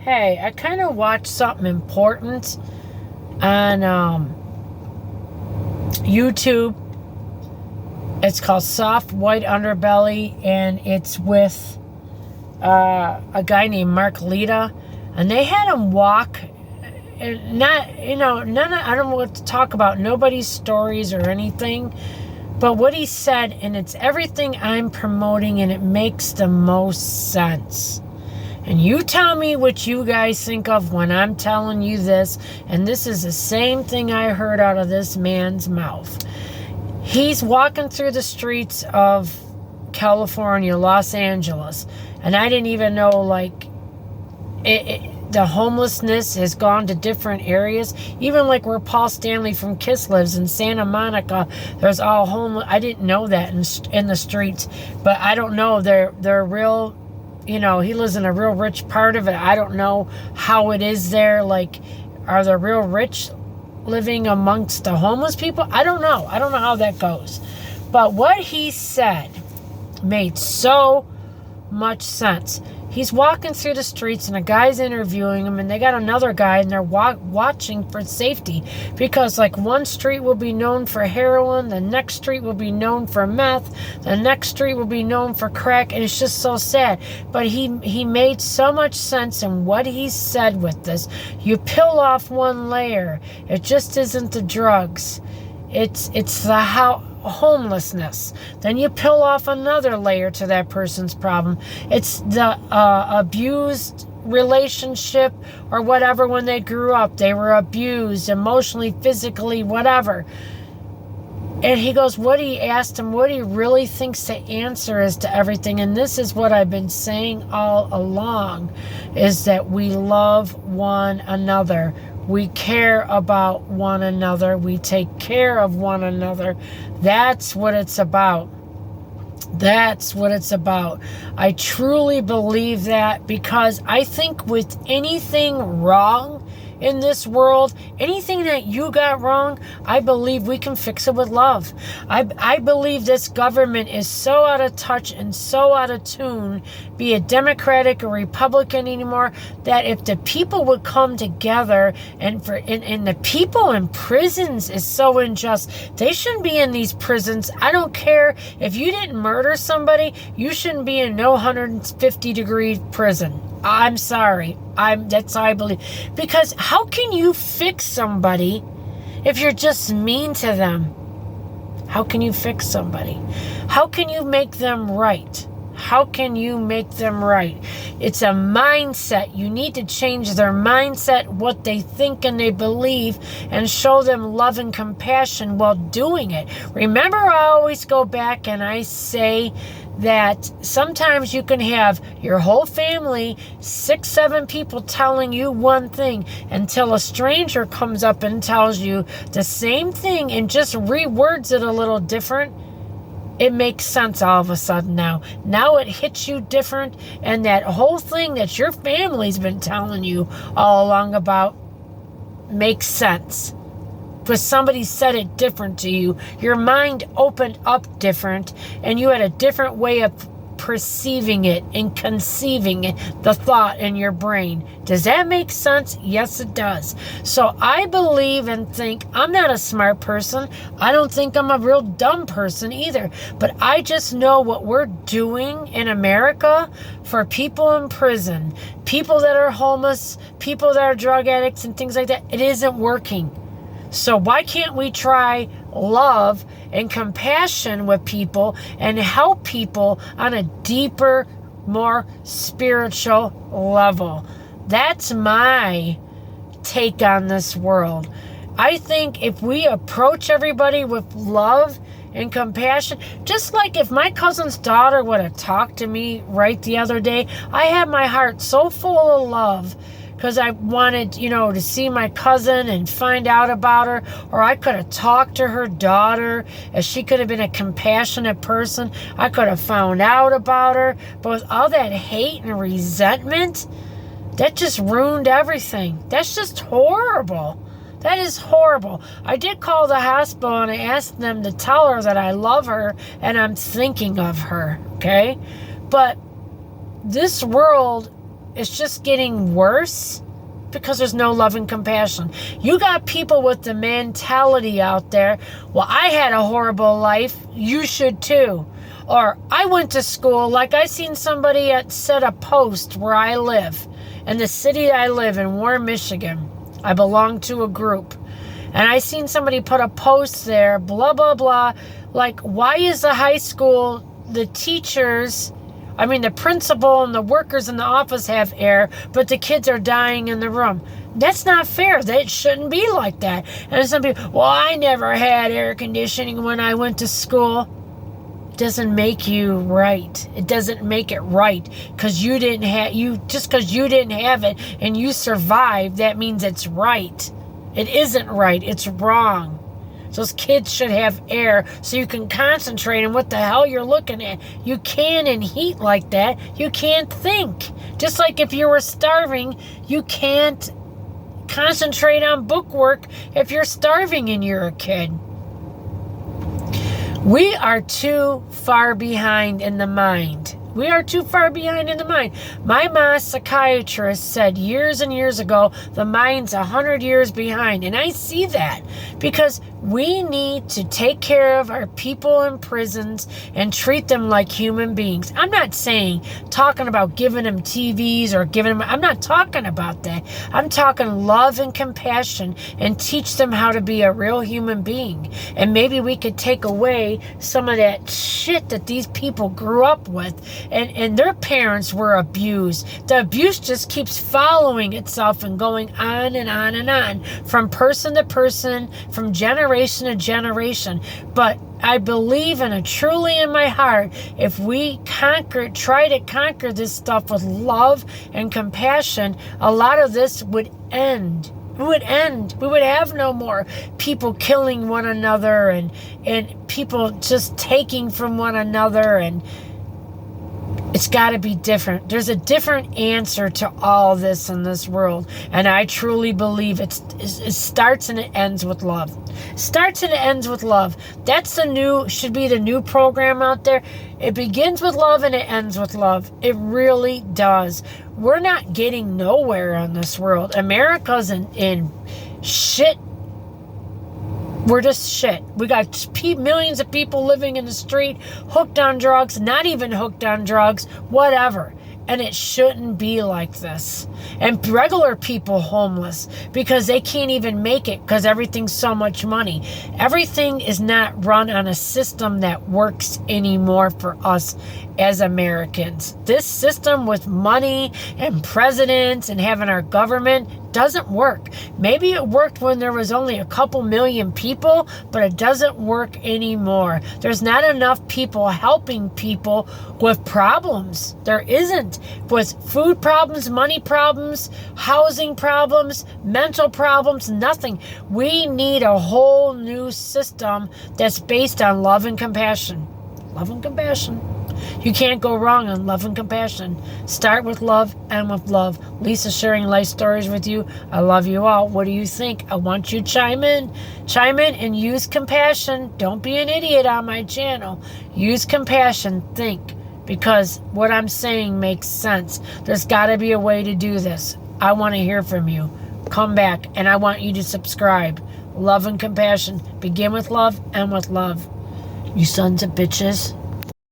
Hey, I kind of watched something important on YouTube. It's called Soft White Underbelly, and it's with a guy named Mark Lita, and they had him walk. And not, I don't want to talk about nobody's stories or anything, but what he said, and it's everything I'm promoting, and it makes the most sense. And you tell me what you guys think of when I'm telling you this, and this is the same thing I heard out of this man's mouth. He's walking through the streets of California, Los Angeles, and I didn't even know, the homelessness has gone to different areas. Even like where Paul Stanley from Kiss lives in Santa Monica, there's all homeless. I didn't know that in the streets, but I don't know. They're real. He lives in a real rich part of it. I don't know how it is there. Like, are the real rich living amongst the homeless people? I don't know. I don't know how that goes. But what he said made so much sense. He's walking through the streets, and a guy's interviewing him, and they got another guy, and they're watching for safety, because one street will be known for heroin, the next street will be known for meth, the next street will be known for crack, and it's just so sad. But he made so much sense in what he said with this. You peel off one layer, it just isn't the drugs. It's the homelessness. Then you peel off another layer to that person's problem. It's the abused relationship or whatever. When they grew up, they were abused emotionally, physically, whatever. And he goes, he asked him what he really thinks the answer is to everything. And this is what I've been saying all along, is that we love one another. We care about one another. We take care of one another. That's what it's about. That's what it's about. I truly believe that, because I think with anything wrong in this world, anything that you got wrong, I believe we can fix it with love. I believe this government is so out of touch and so out of tune, be it Democratic or Republican anymore, that if the people would come together, and the people in prisons is so unjust. They shouldn't be in these prisons. I don't care if you didn't murder somebody, you shouldn't be in no 150-degree prison. I'm sorry. That's how I believe. Because how can you fix somebody if you're just mean to them? How can you fix somebody? How can you make them right? How can you make them right? It's a mindset. You need to change their mindset, what they think and they believe, and show them love and compassion while doing it. Remember, I always go back and I say that sometimes you can have your whole family, 6, 7 people telling you one thing, until a stranger comes up and tells you the same thing and just rewords it a little different. It makes sense all of a sudden now. Now it hits you different, and that whole thing that your family's been telling you all along about makes sense. Because somebody said it different to you. Your mind opened up different, and you had a different way of perceiving it and conceiving it, the thought in your brain. Does that make sense? Yes, it does. So I believe and think, I'm not a smart person. I don't think I'm a real dumb person either. But I just know what we're doing in America for people in prison, people that are homeless, people that are drug addicts and things like that. It isn't working. So why can't we try love and compassion with people and help people on a deeper, more spiritual level? That's my take on this world. I think if we approach everybody with love and compassion, just like if my cousin's daughter would have talked to me right the other day, I had my heart so full of love, because I wanted, to see my cousin and find out about her. Or I could have talked to her daughter, as she could have been a compassionate person. I could have found out about her. But with all that hate and resentment, that just ruined everything. That's just horrible. That is horrible. I did call the hospital and I asked them to tell her that I love her and I'm thinking of her, okay? But this world it's just getting worse because there's no love and compassion. You got people with the mentality out there, well, I had a horrible life, you should too. Or I went to school, like I seen somebody set a post where I live, in the city I live in, Warren, Michigan. I belong to a group. And I seen somebody put a post there, blah, blah, blah. Like, why is the high school, the teachers, the principal and the workers in the office have air, but the kids are dying in the room? That's not fair. That shouldn't be like that. And some people, well, I never had air conditioning when I went to school. It doesn't make you right. It doesn't make it right because you didn't have just because you didn't have it and you survived. That means it's right. It isn't right. It's wrong. Those kids should have air so you can concentrate on what the hell you're looking at. You can't in heat like that. You can't think. Just like if you were starving, you can't concentrate on bookwork if you're starving and you're a kid. We are too far behind in the mind. We are too far behind in the mind. My mom's psychiatrist said years and years ago, the mind's 100 years behind. And I see that because we need to take care of our people in prisons and treat them like human beings. I'm not talking about giving them TVs or I'm not talking about that. I'm talking love and compassion and teach them how to be a real human being. And maybe we could take away some of that shit that these people grew up with and their parents were abused. The abuse just keeps following itself and going on and on and on from person to person, from generation to generation. But I believe truly in my heart, if we try to conquer this stuff with love and compassion, a lot of this would end. It would end. We would have no more people killing one another and people just taking from one another, and it's got to be different. There's a different answer to all this in this world. And I truly believe it starts and it ends with love. Starts and it ends with love. That's should be the new program out there. It begins with love and it ends with love. It really does. We're not getting nowhere in this world. America's in shit. We're just shit. We got millions of people living in the street, hooked on drugs, not even hooked on drugs, whatever. And it shouldn't be like this. And regular people homeless because they can't even make it because everything's so much money. Everything is not run on a system that works anymore for us as Americans. This system with money and presidents and having our government doesn't work. Maybe it worked when there was only a couple million people, but it doesn't work anymore. There's not enough people helping people with problems. There isn't. With food problems, money problems, housing problems, mental problems, nothing. We need a whole new system that's based on love and compassion. Love and compassion. You can't go wrong on love and compassion. Start with love, end with love. Lisa sharing life stories with you. I love you all. What do you think? I want you to chime in. Chime in and use compassion. Don't be an idiot on my channel. Use compassion. Think. Because what I'm saying makes sense. There's got to be a way to do this. I want to hear from you. Come back and I want you to subscribe. Love and compassion. Begin with love, end with love. You sons of bitches.